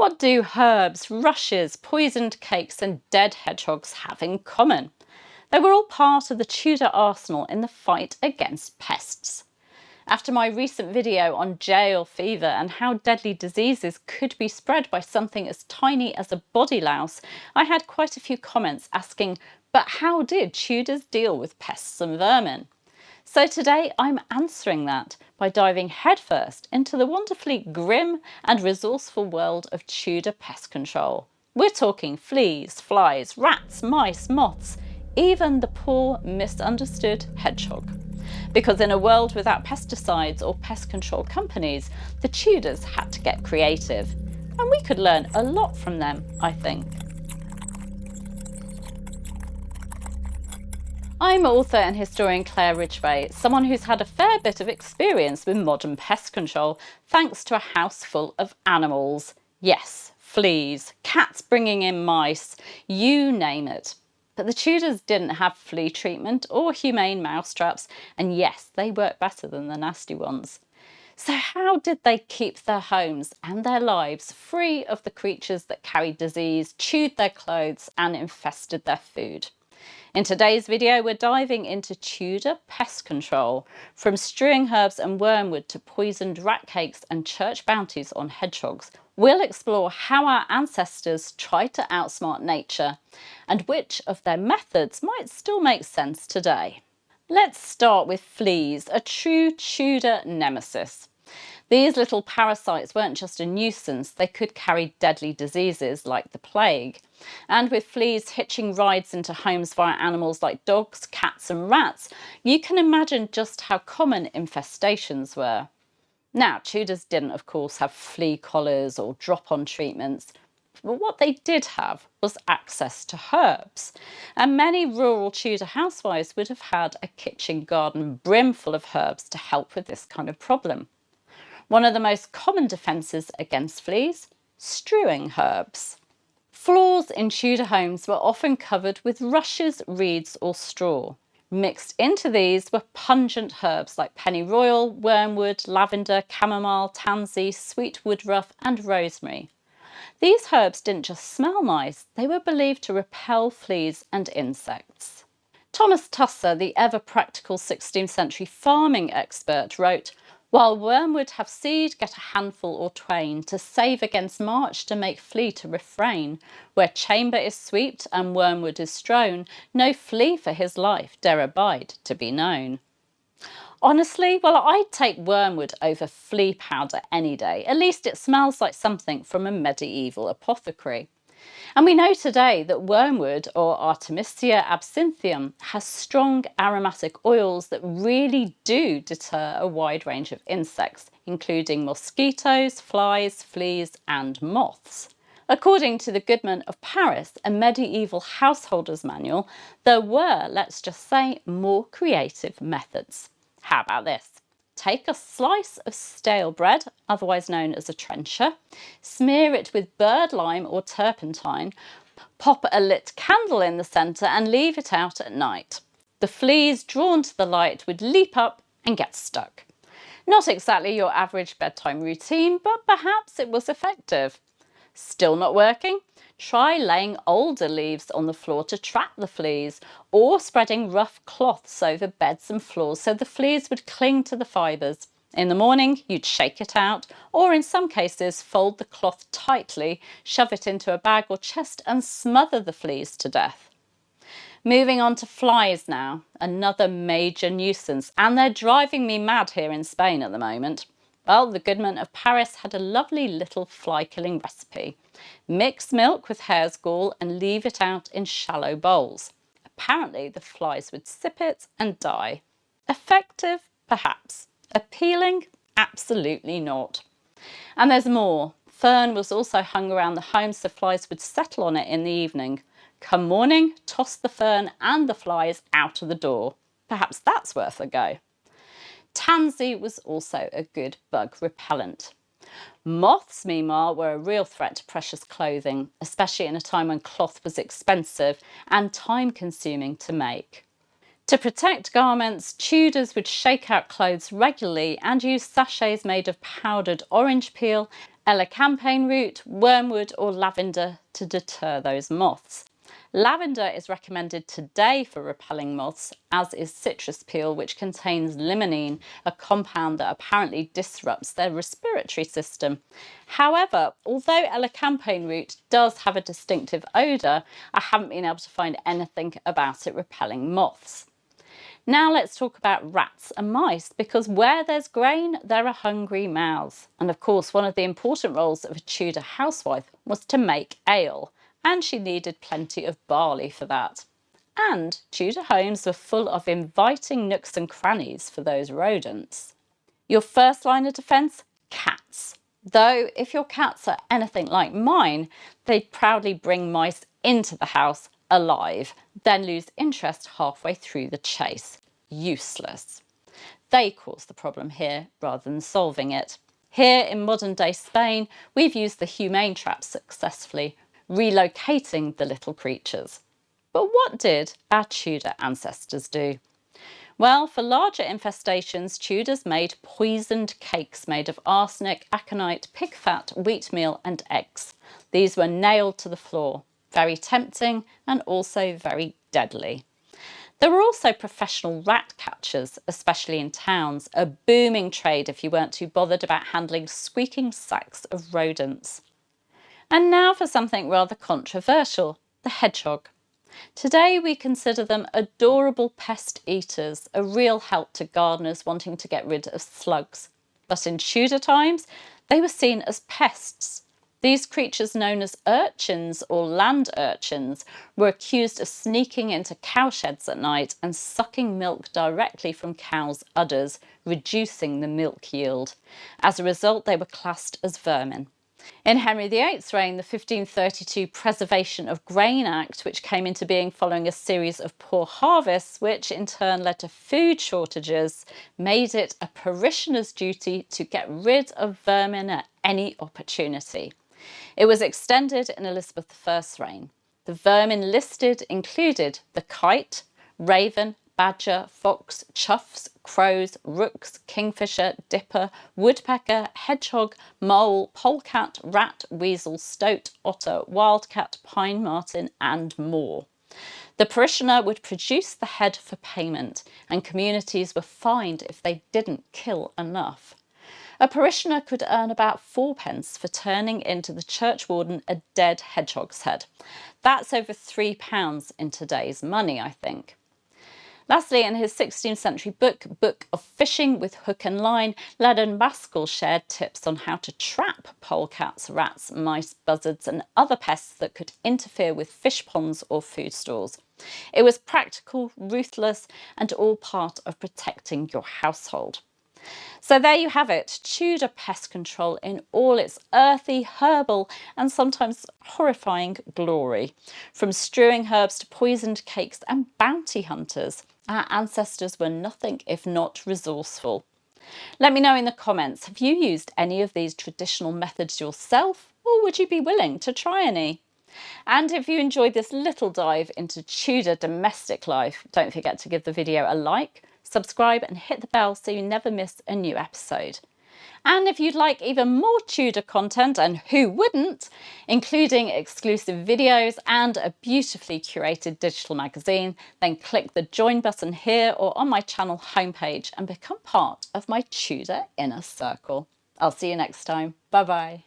What do herbs, rushes, poisoned cakes and dead hedgehogs have in common? They were all part of the Tudor arsenal in the fight against pests. After my recent video on jail fever and how deadly diseases could be spread by something as tiny as a body louse, I had quite a few comments asking, but how did Tudors deal with pests and vermin? So today I'm answering that by diving headfirst into the wonderfully grim and resourceful world of Tudor pest control. We're talking fleas, flies, rats, mice, moths, even the poor misunderstood hedgehog. Because in a world without pesticides or pest control companies, the Tudors had to get creative. And we could learn a lot from them, I think. I'm author and historian Claire Ridgway, someone who's had a fair bit of experience with modern pest control, thanks to a house full of animals. Yes, fleas, cats bringing in mice, you name it. But the Tudors didn't have flea treatment or humane mousetraps, and yes, they work better than the nasty ones. So how did they keep their homes and their lives free of the creatures that carried disease, chewed their clothes and infested their food? In today's video, we're diving into Tudor pest control, from strewing herbs and wormwood to poisoned rat cakes and church bounties on hedgehogs. We'll explore how our ancestors tried to outsmart nature and which of their methods might still make sense today. Let's start with fleas, a true Tudor nemesis. These little parasites weren't just a nuisance, they could carry deadly diseases like the plague. And with fleas hitching rides into homes via animals like dogs, cats and rats, you can imagine just how common infestations were. Now, Tudors didn't, of course, have flea collars or drop-on treatments, but what they did have was access to herbs. And many rural Tudor housewives would have had a kitchen garden brimful of herbs to help with this kind of problem. One of the most common defences against fleas, strewing herbs. Floors in Tudor homes were often covered with rushes, reeds or straw. Mixed into these were pungent herbs like pennyroyal, wormwood, lavender, chamomile, tansy, sweet woodruff and rosemary. These herbs didn't just smell nice, they were believed to repel fleas and insects. Thomas Tusser, the ever-practical 16th century farming expert, wrote, "While wormwood have seed, get a handful or twain, to save against March, to make flea to refrain. Where chamber is swept and wormwood is strown, no flea for his life dare abide to be known." Honestly, well, I'd take wormwood over flea powder any day. At least it smells like something from a medieval apothecary. And we know today that wormwood, or Artemisia absinthium, has strong aromatic oils that really do deter a wide range of insects, including mosquitoes, flies, fleas and moths. According to the Goodman of Paris, a medieval householder's manual, there were, let's just say, more creative methods. How about this? Take a slice of stale bread, otherwise known as a trencher, smear it with bird lime or turpentine, pop a lit candle in the centre and leave it out at night. The fleas drawn to the light would leap up and get stuck. Not exactly your average bedtime routine, but perhaps it was effective. Still not working? Try laying alder leaves on the floor to trap the fleas, or spreading rough cloths over beds and floors so the fleas would cling to the fibres. In the morning, you'd shake it out, or in some cases, fold the cloth tightly, shove it into a bag or chest and smother the fleas to death. Moving on to flies now, another major nuisance, and they're driving me mad here in Spain at the moment. Well, the Goodman of Paris had a lovely little fly-killing recipe. Mix milk with hare's gall and leave it out in shallow bowls. Apparently, the flies would sip it and die. Effective? Perhaps. Appealing? Absolutely not. And there's more. Fern was also hung around the home so flies would settle on it in the evening. Come morning, toss the fern and the flies out of the door. Perhaps that's worth a go. Tansy was also a good bug repellent. Moths, meanwhile, were a real threat to precious clothing, especially in a time when cloth was expensive and time-consuming to make. To protect garments, Tudors would shake out clothes regularly and use sachets made of powdered orange peel Elecampane root, wormwood or lavender to deter those moths. Lavender is recommended today for repelling moths, as is citrus peel, which contains limonene, a compound that apparently disrupts their respiratory system. However, although elecampane root does have a distinctive odour, I haven't been able to find anything about it repelling moths. Now let's talk about rats and mice, because where there's grain, there are hungry mouths. And of course, one of the important roles of a Tudor housewife was to make ale, and she needed plenty of barley for that. And Tudor homes were full of inviting nooks and crannies for those rodents. Your first line of defence? Cats. Though if your cats are anything like mine, they'd proudly bring mice into the house alive, then lose interest halfway through the chase. Useless. They cause the problem here rather than solving it. Here in modern day Spain, we've used the humane trap successfully, relocating the little creatures. But what did our Tudor ancestors do? Well, for larger infestations, Tudors made poisoned cakes made of arsenic, aconite, pig fat, wheatmeal and eggs. These were nailed to the floor. Very tempting and also very deadly. There were also professional rat catchers, especially in towns, a booming trade if you weren't too bothered about handling squeaking sacks of rodents. And now for something rather controversial, the hedgehog. Today we consider them adorable pest eaters, a real help to gardeners wanting to get rid of slugs. But in Tudor times, they were seen as pests. These creatures, known as urchins or land urchins, were accused of sneaking into cowsheds at night and sucking milk directly from cows' udders, reducing the milk yield. As a result, they were classed as vermin. In Henry VIII's reign, the 1532 Preservation of Grain Act, which came into being following a series of poor harvests, which in turn led to food shortages, made it a parishioner's duty to get rid of vermin at any opportunity. It was extended in Elizabeth I's reign. The vermin listed included the kite, raven, badger, fox, choughs, crows, rooks, kingfisher, dipper, woodpecker, hedgehog, mole, polecat, rat, weasel, stoat, otter, wildcat, pine marten and more. The parishioner would produce the head for payment, and communities were fined if they didn't kill enough. A parishioner could earn about 4p for turning into the churchwarden a dead hedgehog's head. That's over £3 in today's money, I think. Lastly, in his 16th century Book of Fishing with Hook and Line, Leonard Maskell shared tips on how to trap polecats, rats, mice, buzzards and other pests that could interfere with fish ponds or food stores. It was practical, ruthless and all part of protecting your household. So there you have it, Tudor pest control in all its earthy, herbal and sometimes horrifying glory. From strewing herbs to poisoned cakes and bounty hunters, our ancestors were nothing if not resourceful. Let me know in the comments, have you used any of these traditional methods yourself, or would you be willing to try any? And if you enjoyed this little dive into Tudor domestic life, don't forget to give the video a like, subscribe and hit the bell so you never miss a new episode. And if you'd like even more Tudor content, and who wouldn't, including exclusive videos and a beautifully curated digital magazine, then click the join button here or on my channel homepage and become part of my Tudor inner circle. I'll see you next time. Bye bye.